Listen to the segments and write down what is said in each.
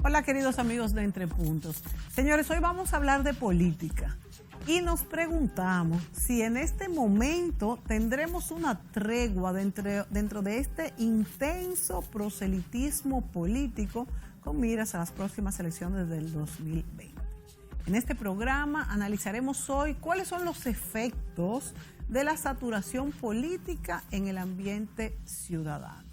Hola, queridos amigos de Entre Puntos. Señores, hoy vamos a hablar de política y nos preguntamos si en este momento tendremos una tregua dentro de este intenso proselitismo político con miras a las próximas elecciones del 2020. En este programa analizaremos hoy cuáles son los efectos de la saturación política en el ambiente ciudadano.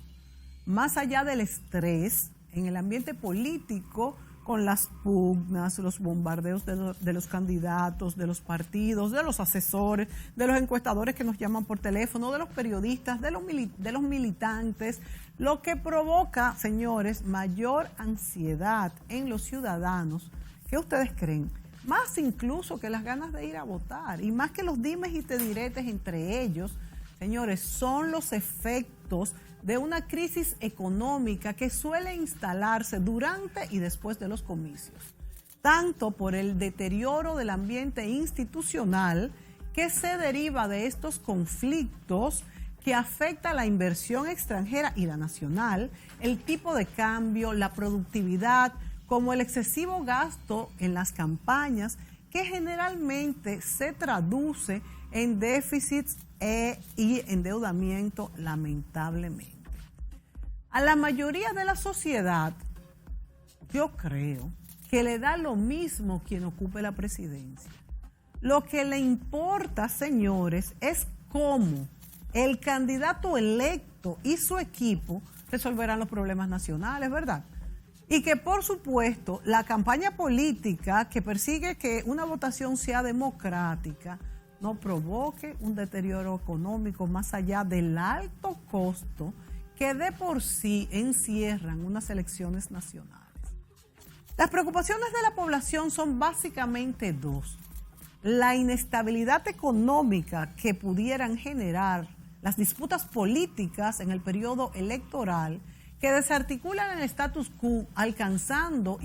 Más allá del estrés en el ambiente político, con las pugnas, los bombardeos de los candidatos, de los partidos, de los asesores, de los encuestadores que nos llaman por teléfono, de los periodistas, de los militantes, lo que provoca, señores, mayor ansiedad en los ciudadanos. ¿Qué ustedes creen? Más incluso que las ganas de ir a votar y más que los dimes y te diretes entre ellos, señores, son los efectos de una crisis económica que suele instalarse durante y después de los comicios, tanto por el deterioro del ambiente institucional que se deriva de estos conflictos que afecta la inversión extranjera y la nacional, el tipo de cambio, la productividad, como el excesivo gasto en las campañas, que generalmente se traduce en déficits y endeudamiento, lamentablemente. A la mayoría de la sociedad, yo creo que le da lo mismo quien ocupe la presidencia. Lo que le importa, señores, es cómo el candidato electo y su equipo resolverán los problemas nacionales, ¿verdad? Y que, por supuesto, la campaña política que persigue que una votación sea democrática no provoque un deterioro económico más allá del alto costo que de por sí encierran unas elecciones nacionales. Las preocupaciones de la población son básicamente dos: la inestabilidad económica que pudieran generar las disputas políticas en el periodo electoral, que desarticulan el status quo alcanzado,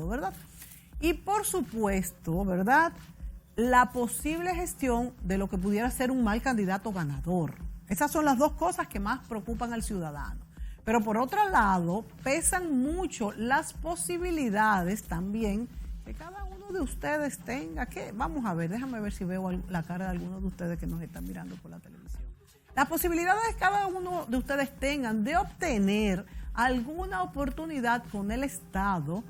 ¿verdad? Y por supuesto, ¿verdad?, la posible gestión de lo que pudiera ser un mal candidato ganador. Esas son las dos cosas que más preocupan al ciudadano. Pero por otro lado, pesan mucho las posibilidades también que cada uno de ustedes tenga. Vamos a ver, déjame ver si veo la cara de alguno de ustedes que nos están mirando por la televisión. Las posibilidades que cada uno de ustedes tengan de obtener alguna oportunidad con el Estado,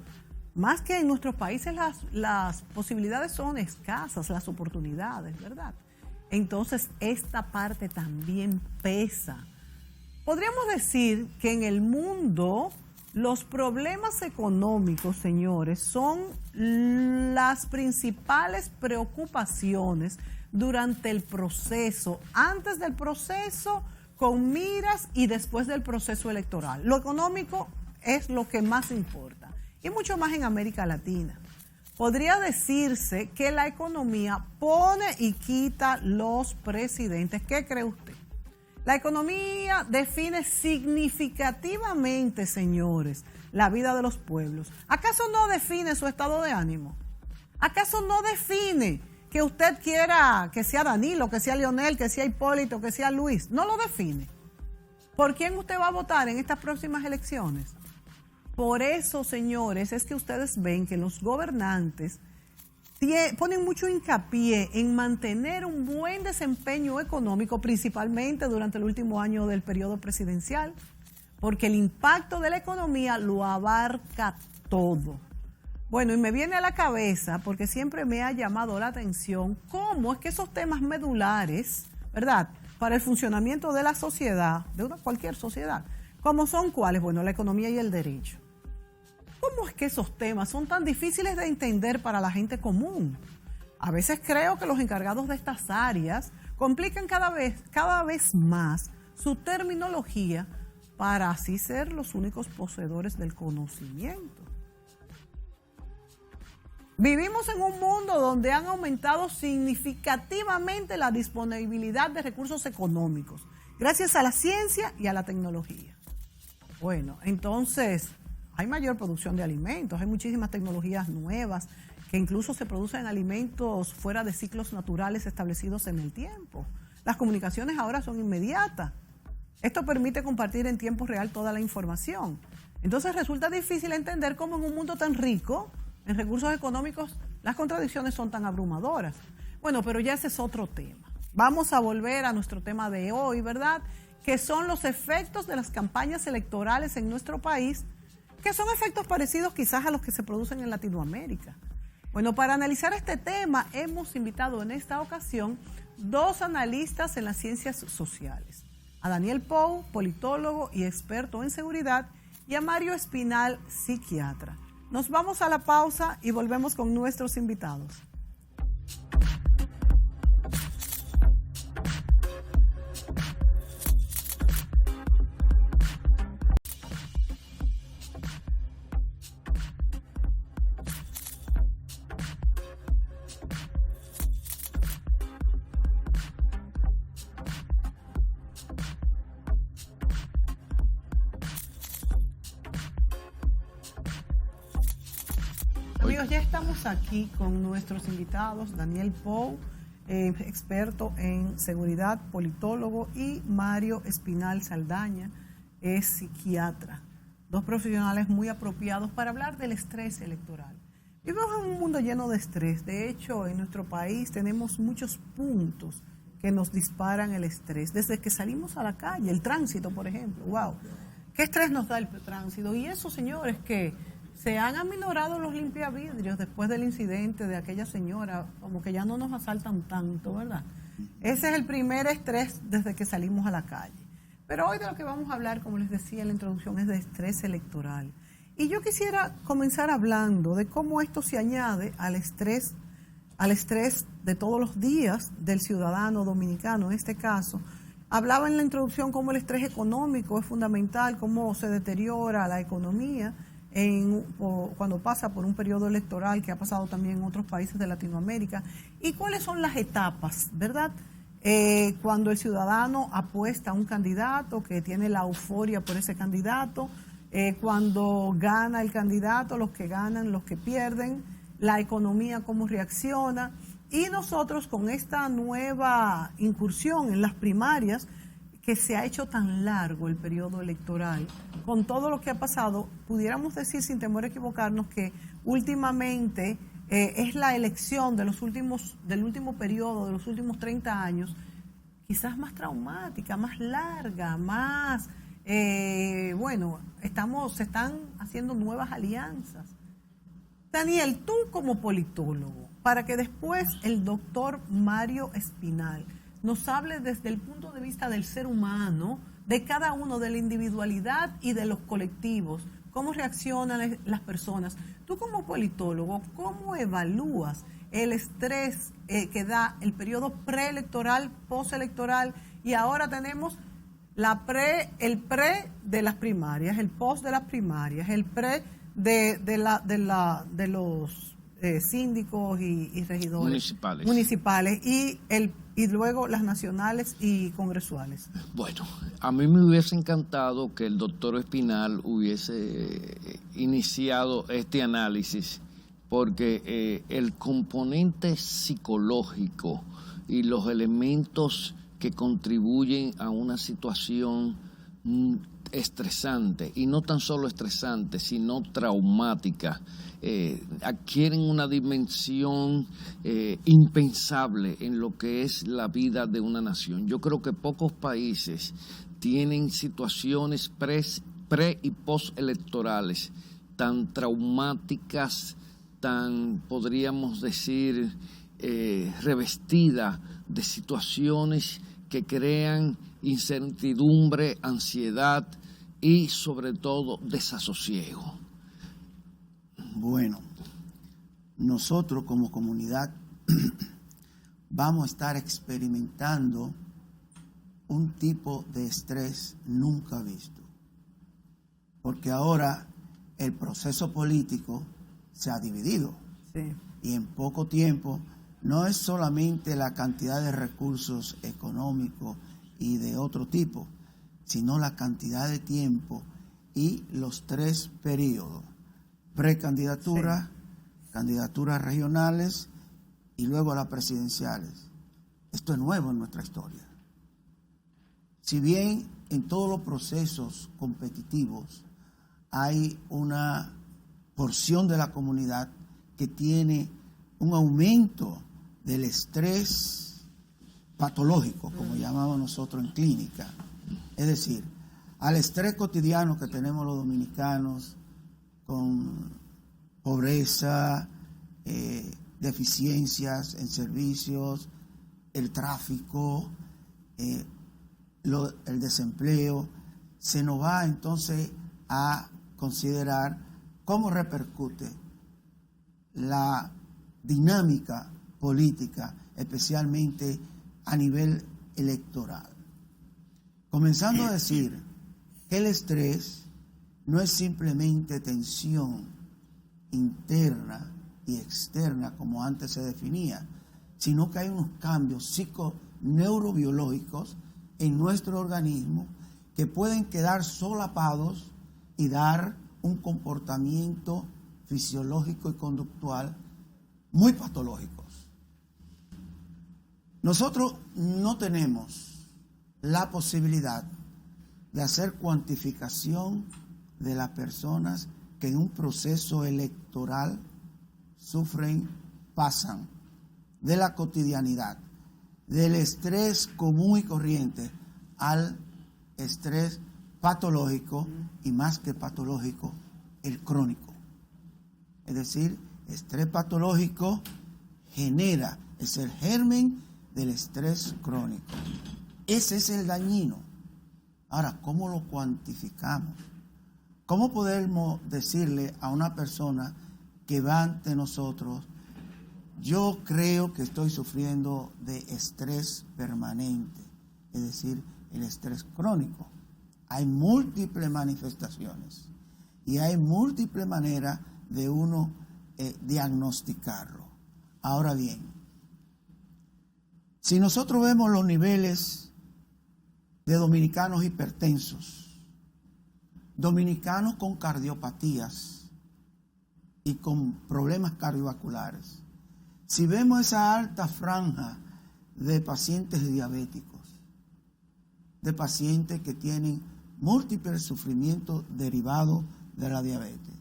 más que en nuestros países las posibilidades son escasas, las oportunidades, ¿verdad? Entonces, esta parte también pesa. Podríamos decir que en el mundo los problemas económicos, señores, son las principales preocupaciones durante el proceso, antes del proceso, con miras y después del proceso electoral. Lo económico es lo que más importa, y mucho más en América Latina. Podría decirse que la economía pone y quita los presidentes. ¿Qué cree usted? La economía define significativamente, señores, la vida de los pueblos. ¿Acaso no define su estado de ánimo? ¿Acaso no define que usted quiera que sea Danilo, que sea Leonel, que sea Hipólito, que sea Luis? No lo define. ¿Por quién usted va a votar en estas próximas elecciones? Por eso, señores, es que ustedes ven que los gobernantes ponen mucho hincapié en mantener un buen desempeño económico, principalmente durante el último año del periodo presidencial, porque el impacto de la economía lo abarca todo. Bueno, y me viene a la cabeza, porque siempre me ha llamado la atención, cómo es que esos temas medulares, ¿verdad?, para el funcionamiento de la sociedad, cualquier sociedad, ¿cómo son cuáles? Bueno, la economía y el derecho. ¿Cómo es que esos temas son tan difíciles de entender para la gente común? A veces creo que los encargados de estas áreas complican cada vez más su terminología para así ser los únicos poseedores del conocimiento. Vivimos en un mundo donde han aumentado significativamente la disponibilidad de recursos económicos, gracias a la ciencia y a la tecnología. Bueno, entonces hay mayor producción de alimentos, hay muchísimas tecnologías nuevas que incluso se producen alimentos fuera de ciclos naturales establecidos en el tiempo. Las comunicaciones ahora son inmediatas. Esto permite compartir en tiempo real toda la información. Entonces resulta difícil entender cómo en un mundo tan rico, en recursos económicos, las contradicciones son tan abrumadoras. Bueno, pero ya ese es otro tema. Vamos a volver a nuestro tema de hoy, ¿verdad? Que son los efectos de las campañas electorales en nuestro país, que son efectos parecidos quizás a los que se producen en Latinoamérica. Bueno, para analizar este tema hemos invitado en esta ocasión 2 analistas en las ciencias sociales. A Daniel Pou, politólogo y experto en seguridad, y a Mario Espinal, psiquiatra. Nos vamos a la pausa y volvemos con nuestros invitados. Amigos, ya estamos aquí con nuestros invitados, Daniel Pou, experto en seguridad, politólogo, y Mario Espinal Saldaña, es psiquiatra. 2 profesionales muy apropiados para hablar del estrés electoral. Vivimos en un mundo lleno de estrés. De hecho, en nuestro país tenemos muchos puntos que nos disparan el estrés. Desde que salimos a la calle, el tránsito, por ejemplo. ¡Wow! ¿Qué estrés nos da el tránsito? Y eso, señores, que se han aminorado los limpiavidrios después del incidente de aquella señora, como que ya no nos asaltan tanto, ¿verdad? Ese es el primer estrés desde que salimos a la calle. Pero hoy de lo que vamos a hablar, como les decía en la introducción, es de estrés electoral. Y yo quisiera comenzar hablando de cómo esto se añade al estrés de todos los días del ciudadano dominicano. En este caso, hablaba en la introducción cómo el estrés económico es fundamental, cómo se deteriora la economía cuando pasa por un periodo electoral, que ha pasado también en otros países de Latinoamérica, y cuáles son las etapas, ¿verdad? Cuando el ciudadano apuesta a un candidato, que tiene la euforia por ese candidato, cuando gana el candidato, los que ganan, los que pierden, la economía cómo reacciona, y nosotros con esta nueva incursión en las primarias, que se ha hecho tan largo el periodo electoral, con todo lo que ha pasado, pudiéramos decir sin temor a equivocarnos que últimamente es la elección del último periodo, de los últimos 30 años, quizás más traumática, más larga, más, se están haciendo nuevas alianzas. Daniel, tú como politólogo, para que después el doctor Mario Espinal nos hable desde el punto de vista del ser humano, de cada uno, de la individualidad y de los colectivos, cómo reaccionan las personas. Tú como politólogo, ¿cómo evalúas el estrés que da el periodo preelectoral, postelectoral, y ahora tenemos el pre de las primarias, el post de las primarias, el pre de los síndicos y regidores municipales y luego las nacionales y congresuales? Bueno, a mí me hubiese encantado que el doctor Espinal hubiese iniciado este análisis, porque el componente psicológico y los elementos que contribuyen a una situación estresante, y no tan solo estresante, sino traumática, adquieren una dimensión impensable en lo que es la vida de una nación. Yo creo que pocos países tienen situaciones pre y postelectorales tan traumáticas, tan, podríamos decir, revestidas de situaciones que crean incertidumbre, ansiedad y sobre todo desasosiego. Bueno, nosotros como comunidad vamos a estar experimentando un tipo de estrés nunca visto, porque ahora el proceso político se ha dividido. Sí. Y en poco tiempo no es solamente la cantidad de recursos económicos y de otro tipo, sino la cantidad de tiempo y los 3 periodos: precandidatura, sí, candidaturas regionales y luego las presidenciales. Esto es nuevo en nuestra historia. Si bien en todos los procesos competitivos hay una porción de la comunidad que tiene un aumento del estrés patológico, como llamamos nosotros en clínica. Es decir, al estrés cotidiano que tenemos los dominicanos con pobreza, deficiencias en servicios, el tráfico, el desempleo, se nos va entonces a considerar cómo repercute la dinámica política, especialmente a nivel electoral. Comenzando a decir que el estrés no es simplemente tensión interna y externa como antes se definía, sino que hay unos cambios psiconeurobiológicos en nuestro organismo que pueden quedar solapados y dar un comportamiento fisiológico y conductual muy patológicos. Nosotros no tenemos la posibilidad de hacer cuantificación de las personas que en un proceso electoral pasan de la cotidianidad, del estrés común y corriente al estrés patológico y más que patológico, el crónico. Es decir, estrés patológico es el germen del estrés crónico. Ese es el dañino. Ahora, ¿cómo lo cuantificamos? ¿Cómo podemos decirle a una persona que va ante nosotros, yo creo que estoy sufriendo de estrés permanente, es decir, el estrés crónico? Hay múltiples manifestaciones y hay múltiples maneras de uno diagnosticarlo. Ahora bien, si nosotros vemos los niveles de dominicanos hipertensos, dominicanos con cardiopatías y con problemas cardiovasculares, si vemos esa alta franja de pacientes diabéticos, de pacientes que tienen múltiples sufrimientos derivados de la diabetes,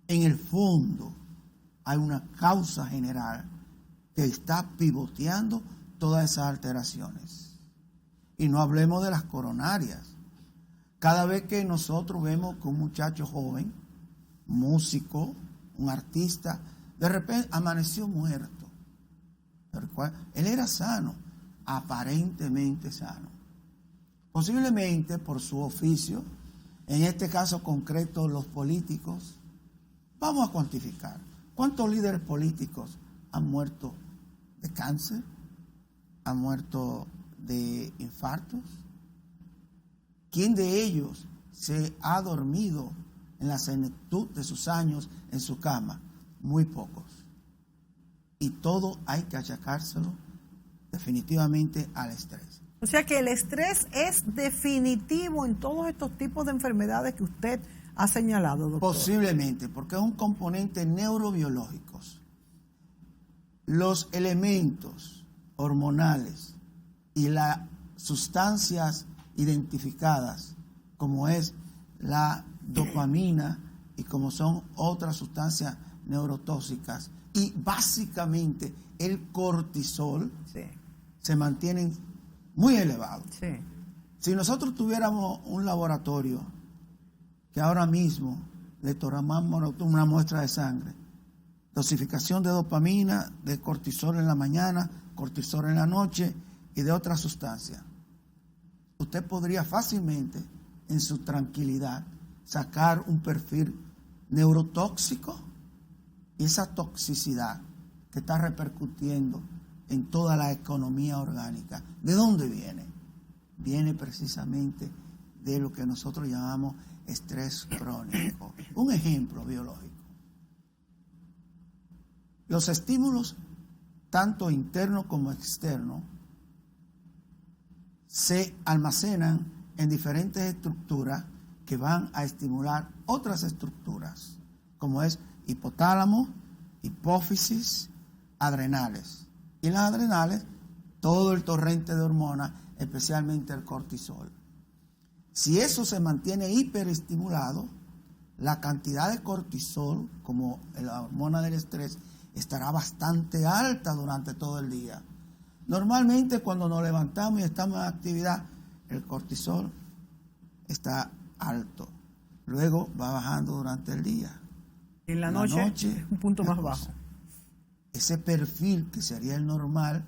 en el fondo hay una causa general que está pivoteando todas esas alteraciones. Y no hablemos de las coronarias. Cada vez que nosotros vemos que un muchacho joven, músico, un artista, de repente amaneció muerto. Él era sano, aparentemente sano. Posiblemente por su oficio, en este caso concreto los políticos, vamos a cuantificar. ¿Cuántos líderes políticos han muerto de cáncer? ¿Han muerto de infartos? ¿Quién de ellos se ha dormido en la senectud de sus años en su cama? Muy pocos. Y todo hay que achacárselo definitivamente al estrés. O sea que el estrés es definitivo en todos estos tipos de enfermedades que usted ha señalado, doctor. Posiblemente, porque es un componente neurobiológico. Los elementos hormonales y las sustancias identificadas, como es la dopamina y como son otras sustancias neurotóxicas, y básicamente el cortisol, sí, se mantienen muy elevados. Sí. Si nosotros tuviéramos un laboratorio que ahora mismo le tomamos una muestra de sangre, dosificación de dopamina, de cortisol en la mañana, cortisol en la noche y de otras sustancias, usted podría fácilmente, en su tranquilidad, sacar un perfil neurotóxico y esa toxicidad que está repercutiendo en toda la economía orgánica. ¿De dónde viene? Viene precisamente de lo que nosotros llamamos estrés crónico. Un ejemplo biológico. Los estímulos, tanto internos como externos, se almacenan en diferentes estructuras que van a estimular otras estructuras, como es hipotálamo, hipófisis, adrenales. Y las adrenales, todo el torrente de hormonas, especialmente el cortisol. Si eso se mantiene hiperestimulado, la cantidad de cortisol, como la hormona del estrés, estará bastante alta durante todo el día. Normalmente cuando nos levantamos y estamos en actividad, el cortisol está alto. Luego va bajando durante el día. En la noche un punto más bajo. Ese perfil que sería el normal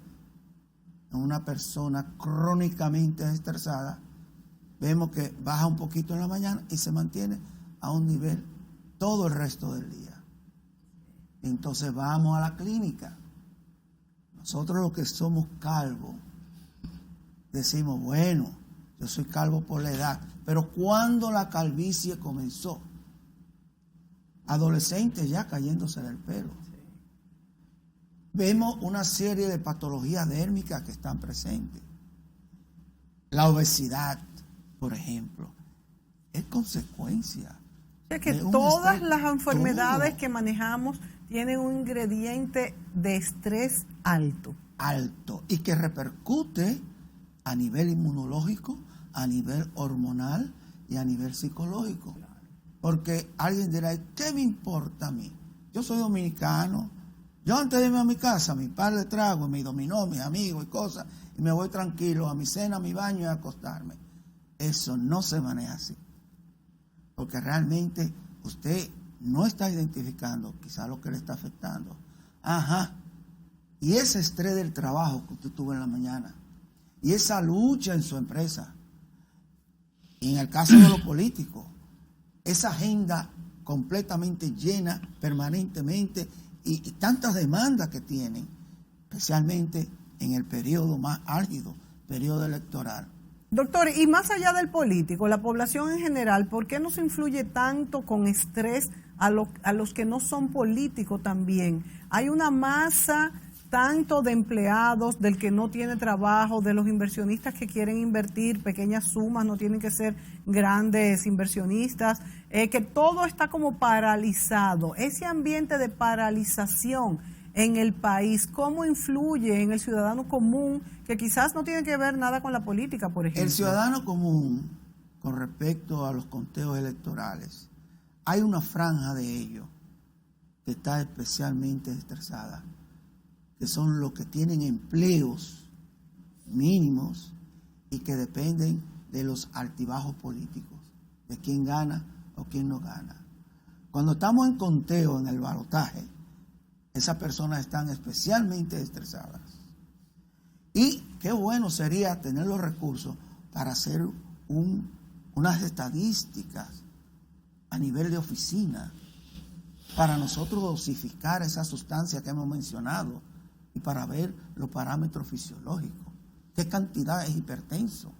en una persona crónicamente estresada, vemos que baja un poquito en la mañana y se mantiene a un nivel todo el resto del día. Entonces vamos a la clínica. Nosotros los que somos calvos decimos, bueno, yo soy calvo por la edad, pero ¿cuándo la calvicie comenzó? Adolescentes ya cayéndose del pelo. Vemos una serie de patologías dérmicas que están presentes. La obesidad, por ejemplo, es consecuencia. Es que todas las enfermedades que manejamos tienen un ingrediente de estrés alto. Alto. Y que repercute a nivel inmunológico, a nivel hormonal y a nivel psicológico. Porque alguien dirá, ¿qué me importa a mí? Yo soy dominicano. Yo antes de irme a mi casa, mi par de trago, mi dominó, mis amigos y cosas, y me voy tranquilo a mi cena, a mi baño y a acostarme. Eso no se maneja así. Porque realmente usted no está identificando quizás lo que le está afectando. Ajá. Y ese estrés del trabajo que usted tuvo en la mañana, y esa lucha en su empresa, y en el caso de los políticos, esa agenda completamente llena permanentemente y tantas demandas que tienen, especialmente en el periodo más álgido, periodo electoral. Doctor, y más allá del político, la población en general, ¿por qué nos influye tanto con estrés a los que no son políticos también? Hay una masa tanto de empleados, del que no tiene trabajo, de los inversionistas que quieren invertir pequeñas sumas, no tienen que ser grandes inversionistas, que todo está como paralizado. Ese ambiente de paralización en el país, ¿cómo influye en el ciudadano común que quizás no tiene que ver nada con la política, por ejemplo? El ciudadano común, con respecto a los conteos electorales, hay una franja de ellos que está especialmente estresada, que son los que tienen empleos mínimos y que dependen de los altibajos políticos, de quién gana o quién no gana. Cuando estamos en conteo, en el balotaje, esas personas están especialmente estresadas. Y qué bueno sería tener los recursos para hacer unas estadísticas a nivel de oficina, para nosotros dosificar esa sustancia que hemos mencionado y para ver los parámetros fisiológicos. ¿Qué cantidad es hipertenso?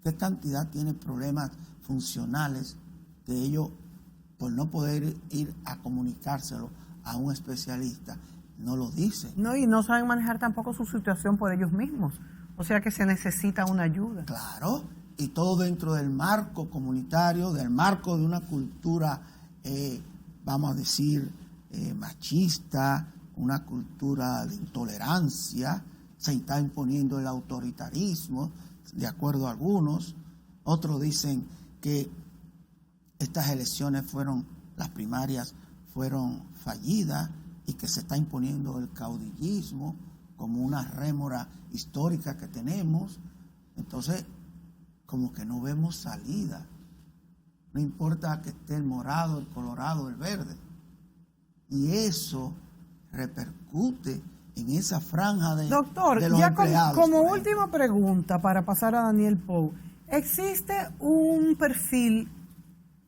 ¿Qué cantidad tiene problemas funcionales que ellos, por no poder ir a comunicárselo a un especialista, no lo dicen? No, y no saben manejar tampoco su situación por ellos mismos. O sea que se necesita una ayuda. Claro, y todo dentro del marco comunitario, del marco de una cultura, vamos a decir, machista, una cultura de intolerancia. Se está imponiendo el autoritarismo, de acuerdo a algunos. Otros dicen que estas elecciones las primarias fueron fallidas y que se está imponiendo el caudillismo como una rémora histórica que tenemos. Entonces, como que no vemos salida. No importa que esté el morado, el colorado, el verde. Y eso repercute en esa franja de, doctor, de los ya empleados. Como última pregunta para pasar a Daniel Pou, ¿existe un perfil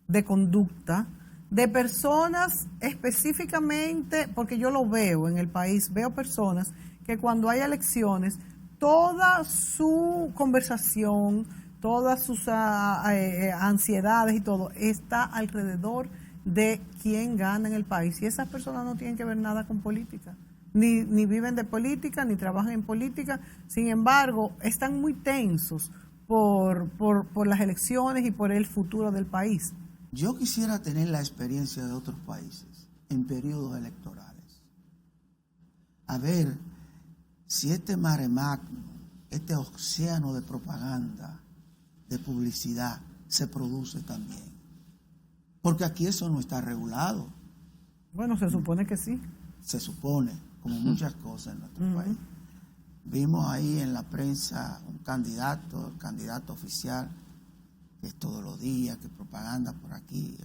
de conducta de personas específicamente, porque yo lo veo en el país, veo personas que cuando hay elecciones, toda su conversación, todas sus ansiedades y todo, está alrededor de quién gana en el país? Y esas personas no tienen que ver nada con política, ni viven de política, ni trabajan en política. Sin embargo, están muy tensos por las elecciones y por el futuro del país. Yo quisiera tener la experiencia de otros países en periodos electorales. A ver si este mare magnum, este océano de propaganda, de publicidad, se produce también. Porque aquí eso no está regulado. Bueno, se supone que sí. Se supone, como muchas cosas en nuestro país. Vimos ahí en la prensa un candidato, el candidato oficial, que es todos los días, que propaganda por aquí.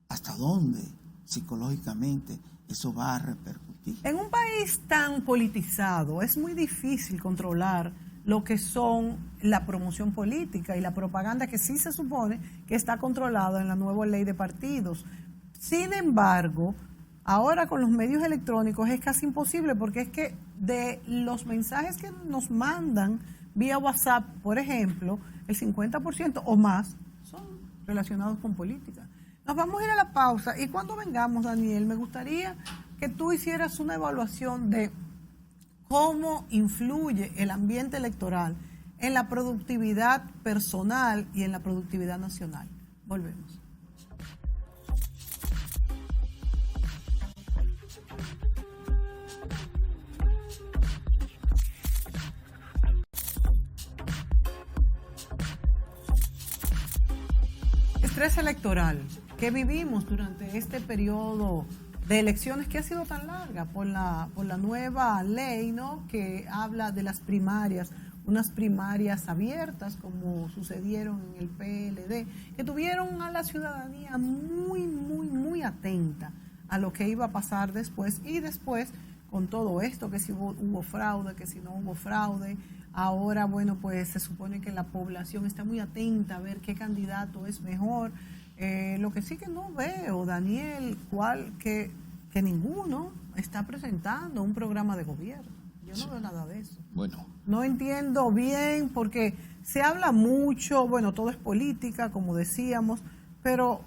¿Hasta dónde psicológicamente eso va a repercutir? En un país tan politizado es muy difícil controlar lo que son la promoción política y la propaganda, que sí se supone que está controlada en la nueva ley de partidos. Sin embargo, ahora con los medios electrónicos es casi imposible, porque es que de los mensajes que nos mandan vía WhatsApp, por ejemplo, el 50% o más son relacionados con política. Nos vamos a ir a la pausa y cuando vengamos, Daniel, me gustaría que tú hicieras una evaluación de cómo influye el ambiente electoral en la productividad personal y en la productividad nacional. Volvemos. Estrés electoral que vivimos durante este periodo de elecciones que ha sido tan larga por la nueva ley, ¿no?, que habla de las primarias, unas primarias abiertas como sucedieron en el PLD, que tuvieron a la ciudadanía muy atenta a lo que iba a pasar después, y después con todo esto, que si hubo fraude, que si no hubo fraude. Ahora, bueno, pues se supone que la población está muy atenta a ver qué candidato es mejor. Lo que sí que no veo, Daniel, que ninguno está presentando un programa de gobierno. Yo no veo nada de eso. Bueno. No entiendo bien, porque se habla mucho, bueno, todo es política, como decíamos, pero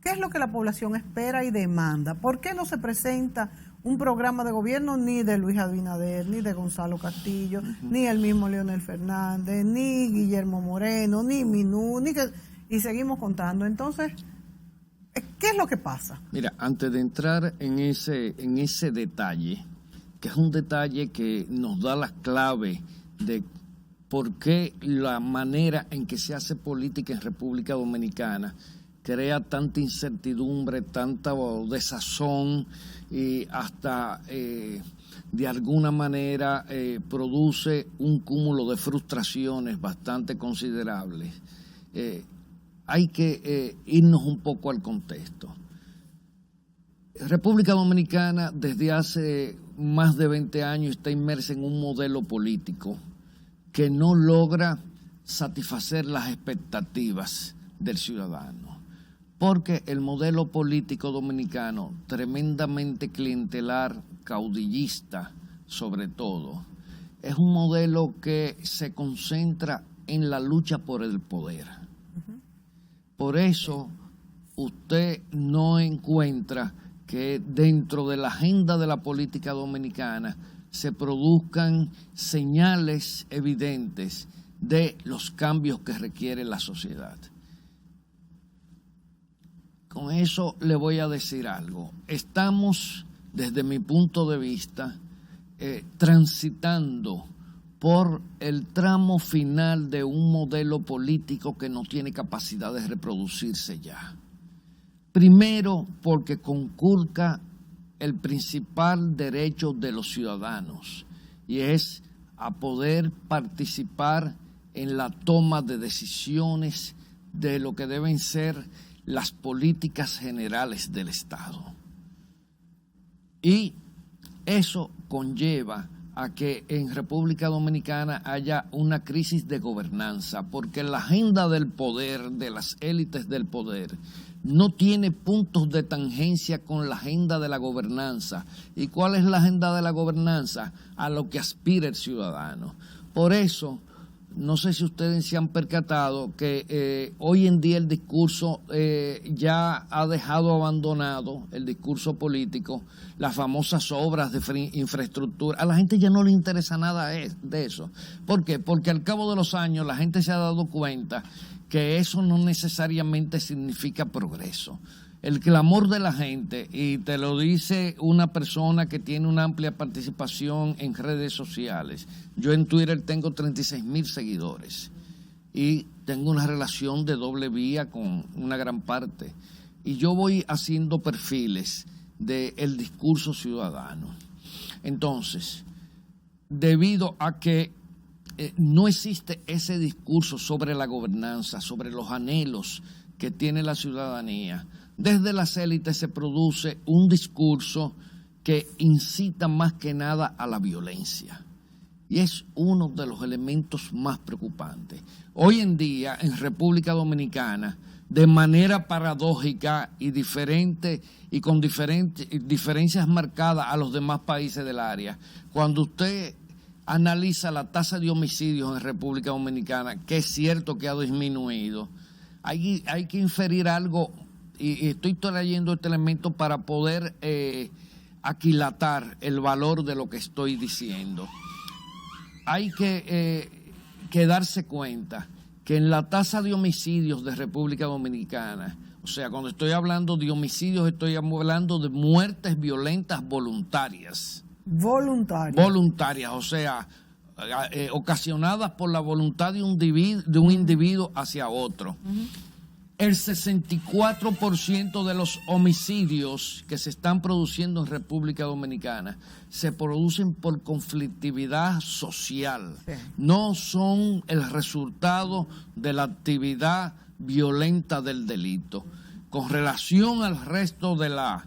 ¿qué es lo que la población espera y demanda? ¿Por qué no se presenta un programa de gobierno ni de Luis Abinader, ni de Gonzalo Castillo, ni el mismo Leonel Fernández, ni Guillermo Moreno, ni Minú, y seguimos contando? Entonces, ¿qué es lo que pasa? Mira, antes de entrar en ese detalle, que es un detalle que nos da la clave de por qué la manera en que se hace política en República Dominicana crea tanta incertidumbre, tanta desazón, y hasta de alguna manera produce un cúmulo de frustraciones bastante considerables. Hay que irnos un poco al contexto. República Dominicana desde hace más de 20 años está inmersa en un modelo político que no logra satisfacer las expectativas del ciudadano, porque el modelo político dominicano, tremendamente clientelar, caudillista sobre todo, es un modelo que se concentra en la lucha por el poder. Por eso usted no encuentra que dentro de la agenda de la política dominicana se produzcan señales evidentes de los cambios que requiere la sociedad. Con eso le voy a decir algo. Estamos, desde mi punto de vista, transitando por el tramo final de un modelo político que no tiene capacidad de reproducirse ya. Primero, porque conculca el principal derecho de los ciudadanos, y es a poder participar en la toma de decisiones de lo que deben ser las políticas generales del Estado. Y eso conlleva a que en República Dominicana haya una crisis de gobernanza, porque la agenda del poder, de las élites del poder, no tiene puntos de tangencia con la agenda de la gobernanza. ¿Y cuál es la agenda de la gobernanza? A lo que aspira el ciudadano. Por eso, no sé si ustedes se han percatado que hoy en día el discurso ya ha dejado abandonado, el discurso político, las famosas obras de infraestructura. A la gente ya no le interesa nada de eso. ¿Por qué? Porque al cabo de los años la gente se ha dado cuenta que eso no necesariamente significa progreso. El clamor de la gente, y te lo dice una persona que tiene una amplia participación en redes sociales. Yo en Twitter tengo 36,000 seguidores. y tengo una relación de doble vía con una gran parte. Y yo voy haciendo perfiles del discurso ciudadano. Entonces, debido a que no existe ese discurso sobre la gobernanza, sobre los anhelos que tiene la ciudadanía, desde las élites se produce un discurso que incita más que nada a la violencia. Y es uno de los elementos más preocupantes. Hoy en día, en República Dominicana, de manera paradójica y diferente y con diferencias marcadas a los demás países del área, cuando usted analiza la tasa de homicidios en República Dominicana, que es cierto que ha disminuido, hay que inferir algo, y estoy trayendo este elemento para poder aquilatar el valor de lo que estoy diciendo. Hay que darse cuenta que en la tasa de homicidios de República Dominicana, o sea, cuando estoy hablando de homicidios, estoy hablando de muertes violentas voluntarias. Voluntarias, o sea, ocasionadas por la voluntad de un individuo hacia otro. El 64% de los homicidios que se están produciendo en República Dominicana se producen por conflictividad social. Sí. No son el resultado de la actividad violenta del delito. Con relación al resto de la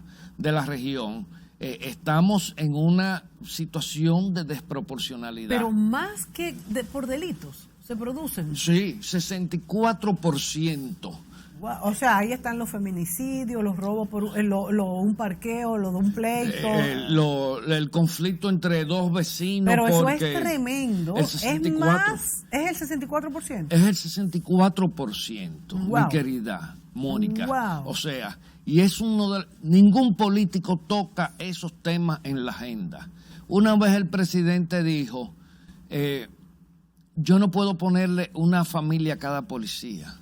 región, estamos en una situación de desproporcionalidad. Pero más que por delitos se producen. Sí, 64%. Wow. O sea, ahí están los feminicidios, los robos por un parqueo, lo de un pleito. El conflicto entre dos vecinos. Pero eso es tremendo. Es el 64%. Es el 64%, wow. Mi querida Mónica. Wow. O sea, y es ningún político toca esos temas en la agenda. Una vez el presidente dijo, yo no puedo ponerle una familia a cada policía.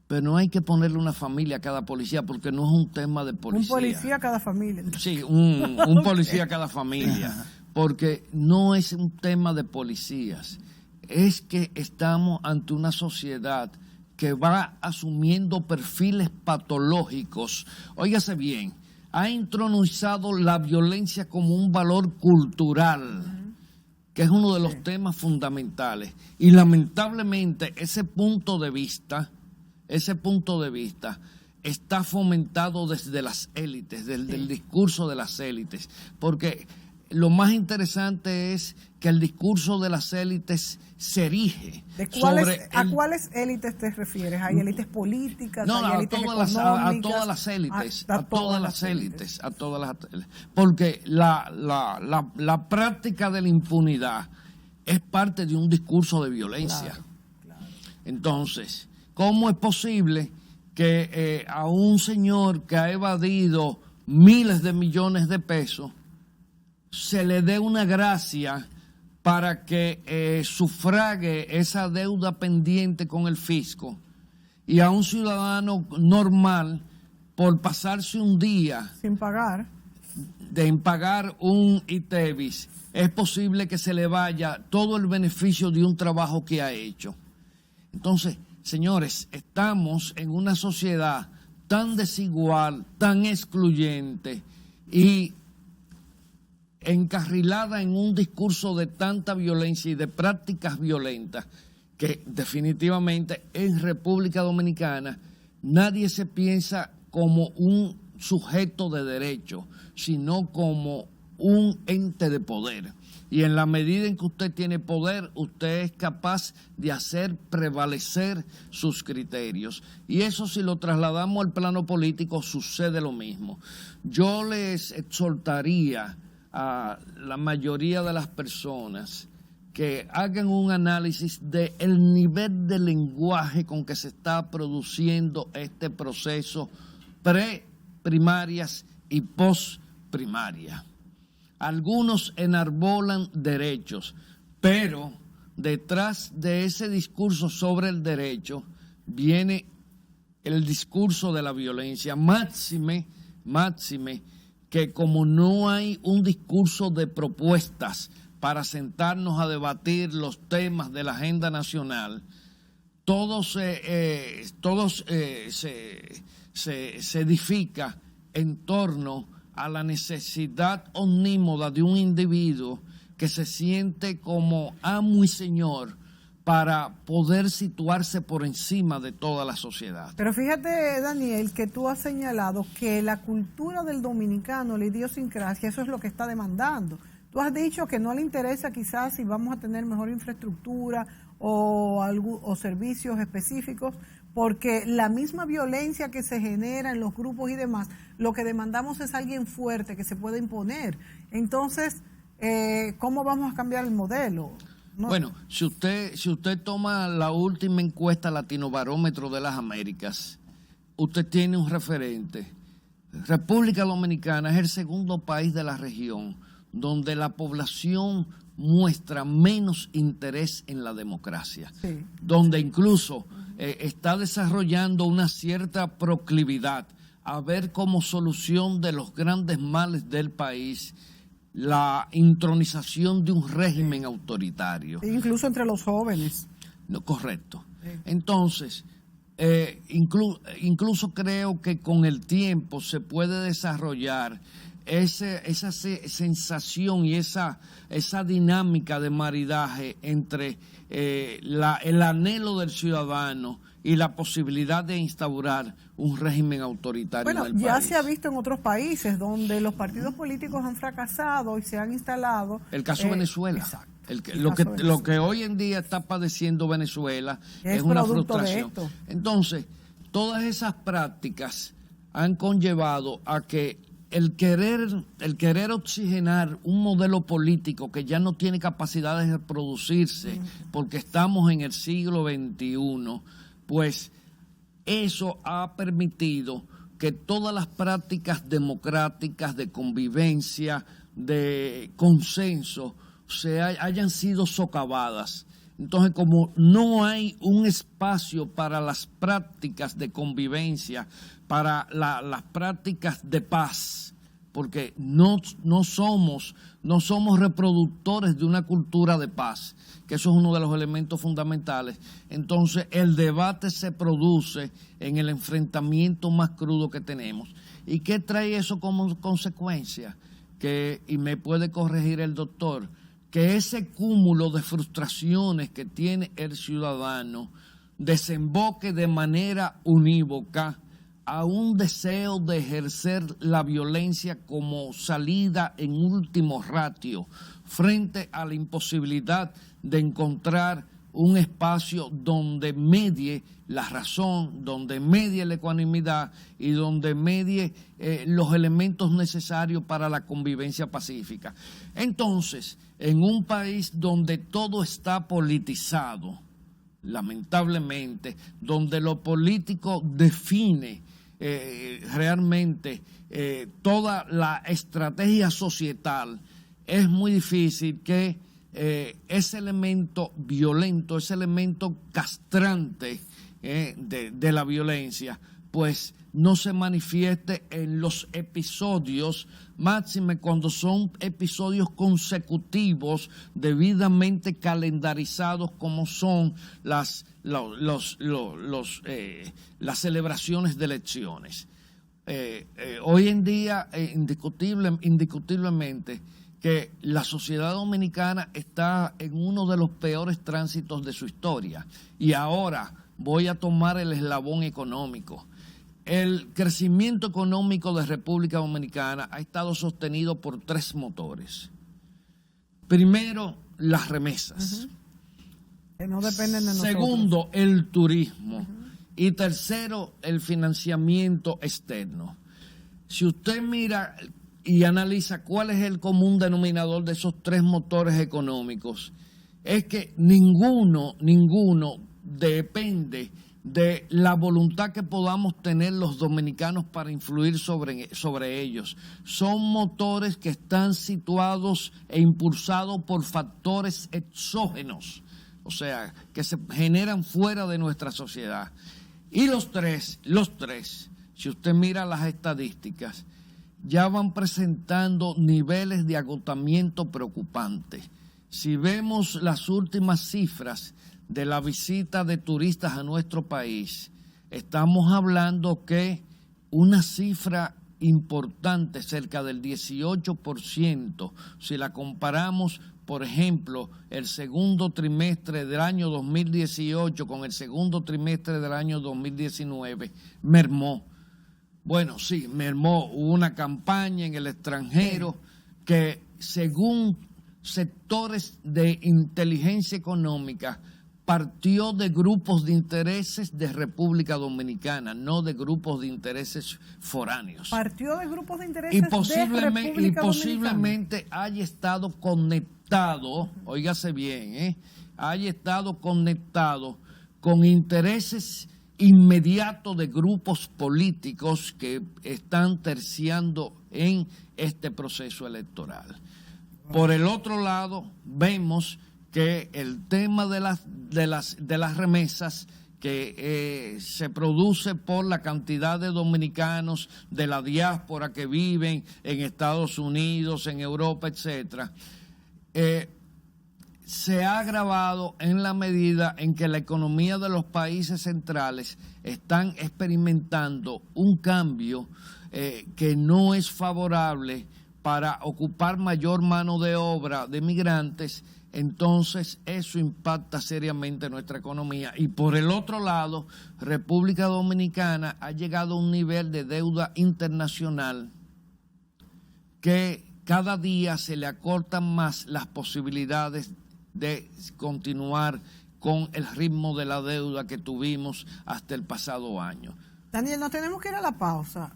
Pero no hay que ponerle una familia a cada policía porque no es un tema de policía. Un policía a cada familia. Sí, un policía a cada familia. Porque no es un tema de policías. Es que estamos ante una sociedad que va asumiendo perfiles patológicos. Óigase bien, ha intronizado la violencia como un valor cultural, que es uno de los temas fundamentales. Y lamentablemente ese punto de vista está fomentado desde las élites, desde el discurso de las élites, porque lo más interesante es que el discurso de las élites se erige. ¿A cuáles élites te refieres? ¿Hay élites políticas? No, ¿hay élites económicas? A todas las élites, a todas las élites. Porque la práctica de la impunidad es parte de un discurso de violencia. Claro. Entonces, ¿cómo es posible que a un señor que ha evadido miles de millones de pesos se le dé una gracia para que sufrague esa deuda pendiente con el fisco, y a un ciudadano normal, por pasarse un día sin pagar, de pagar un ITEVIS, es posible que se le vaya todo el beneficio de un trabajo que ha hecho? Entonces, señores, estamos en una sociedad tan desigual, tan excluyente y encarrilada en un discurso de tanta violencia y de prácticas violentas, que definitivamente en República Dominicana nadie se piensa como un sujeto de derecho, sino como un ente de poder. Y en la medida en que usted tiene poder, usted es capaz de hacer prevalecer sus criterios. Y eso, si lo trasladamos al plano político, sucede lo mismo. Yo les exhortaría a la mayoría de las personas que hagan un análisis del nivel de lenguaje con que se está produciendo este proceso pre-primarias y post-primarias. Algunos enarbolan derechos, pero detrás de ese discurso sobre el derecho viene el discurso de la violencia, máxime que como no hay un discurso de propuestas para sentarnos a debatir los temas de la agenda nacional, se edifica en torno a la necesidad omnímoda de un individuo que se siente como amo y señor para poder situarse por encima de toda la sociedad. Pero fíjate, Daniel, que tú has señalado que la cultura del dominicano, la idiosincrasia, eso es lo que está demandando. Tú has dicho que no le interesa quizás si vamos a tener mejor infraestructura o servicios específicos, porque la misma violencia que se genera en los grupos y demás, lo que demandamos es alguien fuerte que se pueda imponer. Entonces, ¿cómo vamos a cambiar el modelo? No. Bueno, si usted toma la última encuesta Latinobarómetro de las Américas, usted tiene un referente. República Dominicana es el segundo país de la región donde la población muestra menos interés en la democracia, sí, donde incluso está desarrollando una cierta proclividad a ver como solución de los grandes males del país la intronización de un régimen autoritario. Incluso entre los jóvenes. No, correcto. Sí. Entonces, incluso creo que con el tiempo se puede desarrollar esa sensación y esa dinámica de maridaje entre el anhelo del ciudadano y la posibilidad de instaurar un régimen autoritario en el país. Ya se ha visto en otros países donde los partidos políticos han fracasado y se han instalado. El caso Venezuela. Exacto. Lo que hoy en día está padeciendo Venezuela es una frustración. Entonces, todas esas prácticas han conllevado a que el querer oxigenar un modelo político que ya no tiene capacidad de reproducirse porque estamos en el siglo XXI, pues eso ha permitido que todas las prácticas democráticas de convivencia, de consenso, hayan sido socavadas. Entonces, como no hay un espacio para las prácticas de convivencia, para las prácticas de paz, porque no somos reproductores de una cultura de paz, que eso es uno de los elementos fundamentales. Entonces, el debate se produce en el enfrentamiento más crudo que tenemos. ¿Y qué trae eso como consecuencia? Y me puede corregir el doctor, que ese cúmulo de frustraciones que tiene el ciudadano desemboque de manera unívoca a un deseo de ejercer la violencia como salida en último ratio frente a la imposibilidad de encontrar un espacio donde medie la razón, donde medie la ecuanimidad y donde medie los elementos necesarios para la convivencia pacífica. Entonces, en un país donde todo está politizado, lamentablemente, donde lo político define realmente toda la estrategia societal, es muy difícil que ese elemento violento, ese elemento castrante de la violencia, pues no se manifieste en los episodios, máxime cuando son episodios consecutivos debidamente calendarizados, como son las celebraciones de elecciones. Hoy en día, indiscutiblemente, que la sociedad dominicana está en uno de los peores tránsitos de su historia. Y ahora voy a tomar el eslabón económico. El crecimiento económico de República Dominicana ha estado sostenido por 3 motores. Primero, las remesas. Que no dependen de nosotros. Segundo, el turismo. Y tercero, el financiamiento externo. Si usted mira y analiza cuál es el común denominador de esos 3 motores económicos, es que ninguno depende de la voluntad que podamos tener los dominicanos para influir sobre ellos. Son motores que están situados e impulsados por factores exógenos, o sea, que se generan fuera de nuestra sociedad. Y los tres, si usted mira las estadísticas, ya van presentando niveles de agotamiento preocupantes. Si vemos las últimas cifras de la visita de turistas a nuestro país, estamos hablando que una cifra importante, cerca del 18%, si la comparamos, por ejemplo, el segundo trimestre del año 2018 con el segundo trimestre del año 2019, mermó. Bueno, sí, mermó. Hubo una campaña en el extranjero que, según sectores de inteligencia económica, partió de grupos de intereses de República Dominicana, no de grupos de intereses foráneos. Partió de grupos de intereses de República Dominicana. Y posiblemente haya estado conectado, óigase bien, haya estado conectado con intereses inmediatos de grupos políticos que están terciando en este proceso electoral. Por el otro lado, vemos que el tema de las remesas que se produce por la cantidad de dominicanos de la diáspora que viven en Estados Unidos, en Europa, etcétera, se ha agravado en la medida en que la economía de los países centrales están experimentando un cambio que no es favorable para ocupar mayor mano de obra de migrantes. Entonces eso impacta seriamente nuestra economía. Y por el otro lado, República Dominicana ha llegado a un nivel de deuda internacional que cada día se le acortan más las posibilidades de continuar con el ritmo de la deuda que tuvimos hasta el pasado año. Daniel, nos tenemos que ir a la pausa.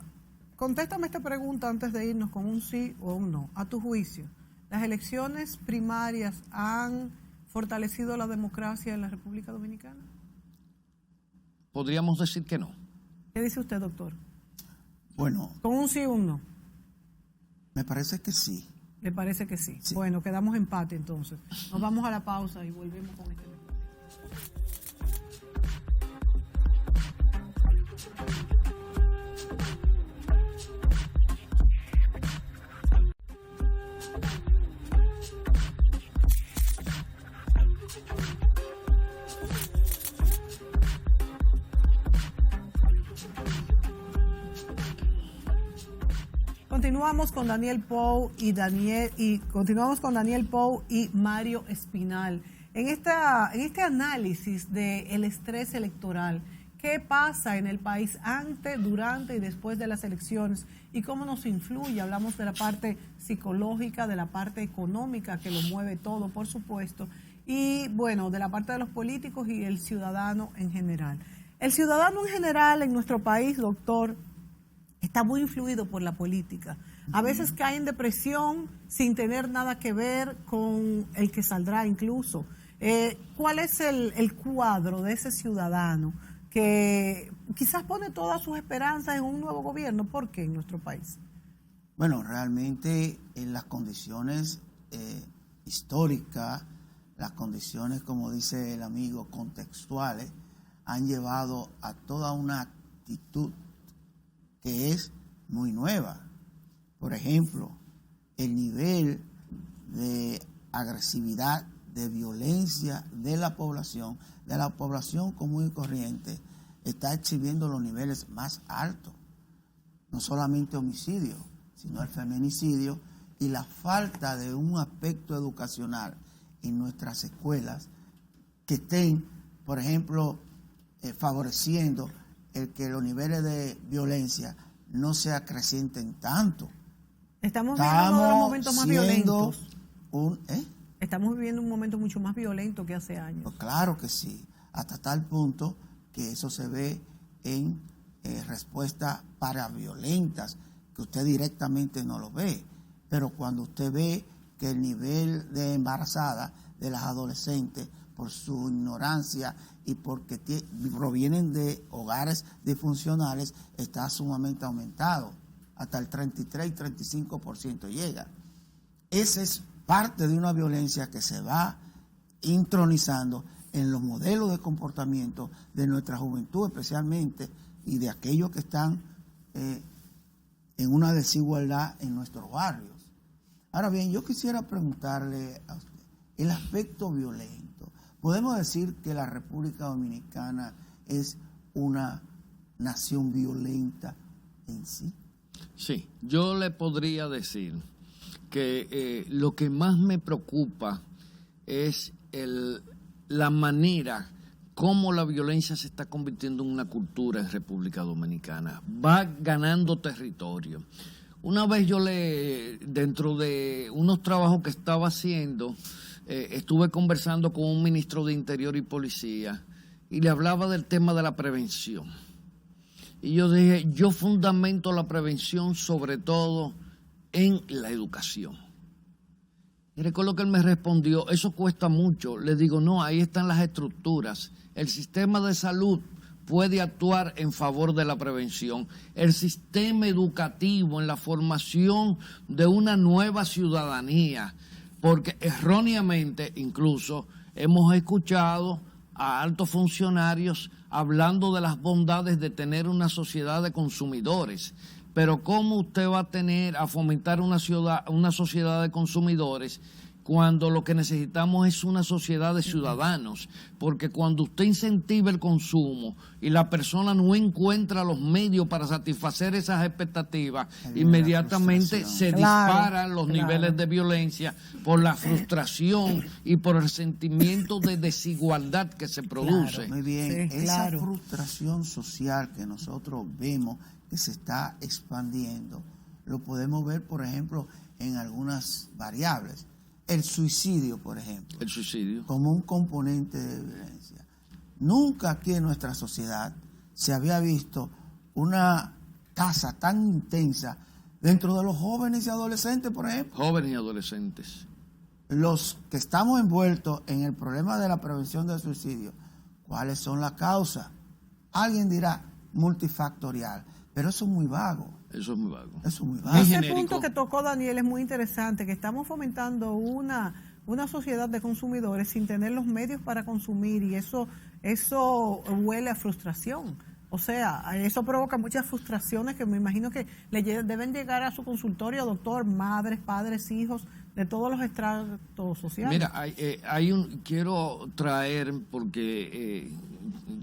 Contéstame esta pregunta antes de irnos con un sí o un no. A tu juicio, ¿las elecciones primarias han fortalecido la democracia en la República Dominicana? Podríamos decir que no. ¿Qué dice usted, doctor? Bueno. ¿Con un sí o un no? Me parece que sí. ¿Le parece que sí? Sí. Bueno, quedamos empate entonces. Nos vamos a la pausa y volvemos con este tema. Continuamos con Daniel Pou y Mario Espinal. En este análisis del estrés electoral, ¿qué pasa en el país antes, durante y después de las elecciones? ¿Y cómo nos influye? Hablamos de la parte psicológica, de la parte económica que lo mueve todo, por supuesto, y bueno, de la parte de los políticos y el ciudadano en general. El ciudadano en general en nuestro país, doctor, está muy influido por la política. A veces cae en depresión sin tener nada que ver con el que saldrá incluso. ¿Cuál es el cuadro de ese ciudadano que quizás pone todas sus esperanzas en un nuevo gobierno? ¿Por qué en nuestro país? Bueno, realmente en las condiciones históricas, las condiciones, como dice el amigo, contextuales, han llevado a toda una actitud que es muy nueva. Por ejemplo, el nivel de agresividad, de violencia de la población común y corriente, está exhibiendo los niveles más altos. No solamente homicidio, sino el feminicidio y la falta de un aspecto educacional en nuestras escuelas que estén, por ejemplo, favoreciendo el que los niveles de violencia no se acrecienten tanto. Estamos viviendo uno de los momentos más violentos. Estamos viviendo un momento mucho más violento que hace años. Pues claro que sí, hasta tal punto que eso se ve en respuestas paraviolentas, que usted directamente no lo ve. Pero cuando usted ve que el nivel de embarazada de las adolescentes, por su ignorancia y porque provienen de hogares disfuncionales, está sumamente aumentado. Hasta el 33 y 35% llega. Esa es parte de una violencia que se va intronizando en los modelos de comportamiento de nuestra juventud especialmente y de aquellos que están en una desigualdad en nuestros barrios. Ahora bien, yo quisiera preguntarle a usted el aspecto violento, ¿Podemos decir que la República Dominicana es una nación violenta en sí? Sí, yo le podría decir que lo que más me preocupa es la manera como la violencia se está convirtiendo en una cultura en República Dominicana. Va ganando territorio. Una vez dentro de unos trabajos que estaba haciendo, estuve conversando con un ministro de Interior y Policía y le hablaba del tema de la prevención. Y yo dije, yo fundamento la prevención sobre todo en la educación. Y recuerdo que él me respondió, eso cuesta mucho. Le digo, no, ahí están las estructuras. El sistema de salud puede actuar en favor de la prevención. El sistema educativo en la formación de una nueva ciudadanía. Porque erróneamente incluso hemos escuchado a altos funcionarios hablando de las bondades de tener una sociedad de consumidores. Pero ¿cómo usted va a fomentar una sociedad de consumidores cuando lo que necesitamos es una sociedad de ciudadanos? Porque cuando usted incentiva el consumo y la persona no encuentra los medios para satisfacer esas expectativas, inmediatamente se disparan los niveles de violencia por la frustración y por el sentimiento de desigualdad que se produce. Muy bien, esa frustración social que nosotros vemos que se está expandiendo, lo podemos ver, por ejemplo, en algunas variables. El suicidio, por ejemplo. El suicidio. Como un componente de violencia. Nunca aquí en nuestra sociedad se había visto una tasa tan intensa dentro de los jóvenes y adolescentes, por ejemplo. Jóvenes y adolescentes. Los que estamos envueltos en el problema de la prevención del suicidio, ¿cuáles son las causas? Alguien dirá multifactorial, pero eso es muy vago. Eso es muy vago. Eso es muy vago. Ese punto que tocó Daniel es muy interesante, que estamos fomentando una sociedad de consumidores sin tener los medios para consumir, y eso huele a frustración. O sea, eso provoca muchas frustraciones que me imagino que deben llegar a su consultorio, doctor, madres, padres, hijos, de todos los estratos sociales. Mira, quiero traer, porque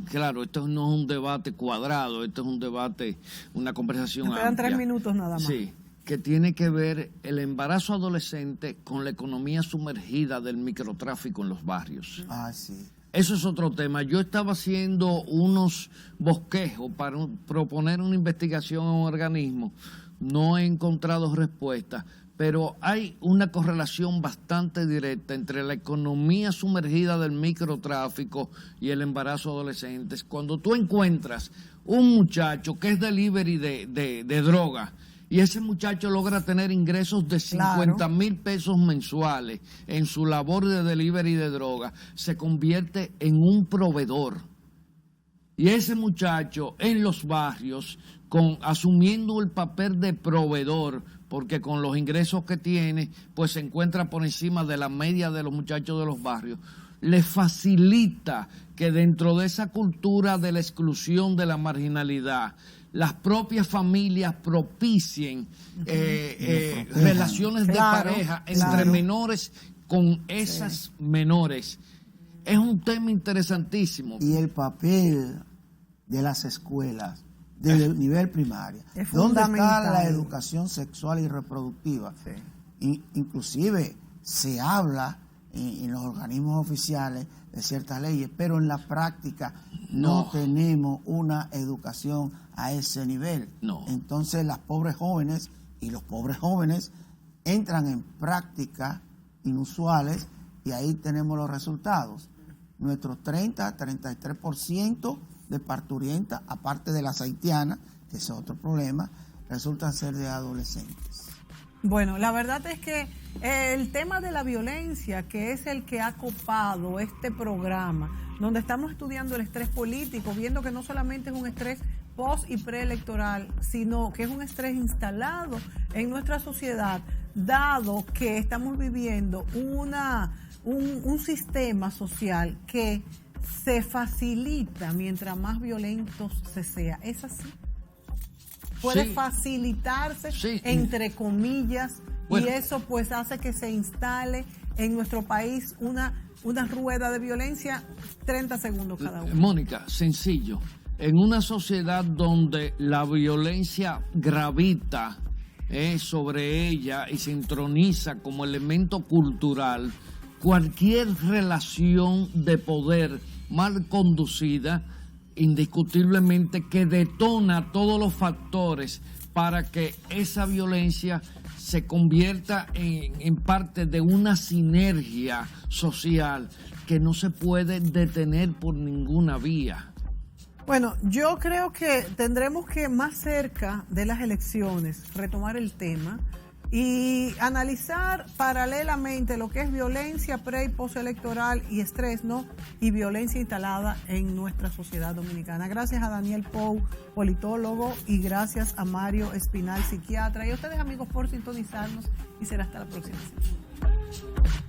claro, esto no es un debate cuadrado, esto es un debate, una conversación amplia. Quedan 3 minutos nada más. Sí, que tiene que ver el embarazo adolescente con la economía sumergida del microtráfico en los barrios. Ah, sí. Eso es otro tema. Yo estaba haciendo unos bosquejos para proponer una investigación en un organismo. No he encontrado respuesta, pero hay una correlación bastante directa entre la economía sumergida del microtráfico y el embarazo adolescente. Cuando tú encuentras un muchacho que es delivery de droga, y ese muchacho logra tener ingresos de 50,000 pesos mensuales en su labor de delivery de droga, se convierte en un proveedor. Y ese muchacho en los barrios, asumiendo el papel de proveedor, porque con los ingresos que tiene, pues se encuentra por encima de la media de los muchachos de los barrios, le facilita que dentro de esa cultura de la exclusión, de la marginalidad, las propias familias propicien relaciones de pareja entre menores con esas menores. Es un tema interesantísimo. Y el papel de las escuelas del nivel primario. ¿Dónde está la educación sexual y reproductiva? Sí. Inclusive se habla en los organismos oficiales de ciertas leyes, pero en la práctica no tenemos una educación a ese nivel. No. Entonces las pobres jóvenes y los pobres jóvenes entran en prácticas inusuales y ahí tenemos los resultados. Nuestro 30-33% de parturientas, aparte de las haitianas, que es otro problema, resultan ser de adolescentes. Bueno, la verdad es que el tema de la violencia, que es el que ha copado este programa, donde estamos estudiando el estrés político, viendo que no solamente es un estrés post y preelectoral, sino que es un estrés instalado en nuestra sociedad, dado que estamos viviendo un sistema social que se facilita mientras más violentos se sea. ¿Es así? Puede facilitarse, entre comillas, Bueno. Y eso pues hace que se instale en nuestro país una rueda de violencia, 30 segundos cada uno. Mónica, sencillo. En una sociedad donde la violencia gravita sobre ella y se introniza como elemento cultural, cualquier relación de poder mal conducida, indiscutiblemente que detona todos los factores para que esa violencia se convierta en parte de una sinergia social que no se puede detener por ninguna vía. Bueno, yo creo que tendremos que más cerca de las elecciones retomar el tema y analizar paralelamente lo que es violencia pre y postelectoral y estrés, ¿no? Y violencia instalada en nuestra sociedad dominicana. Gracias a Daniel Pou, politólogo, y gracias a Mario Espinal, psiquiatra. Y a ustedes, amigos, por sintonizarnos, y será hasta la próxima semana.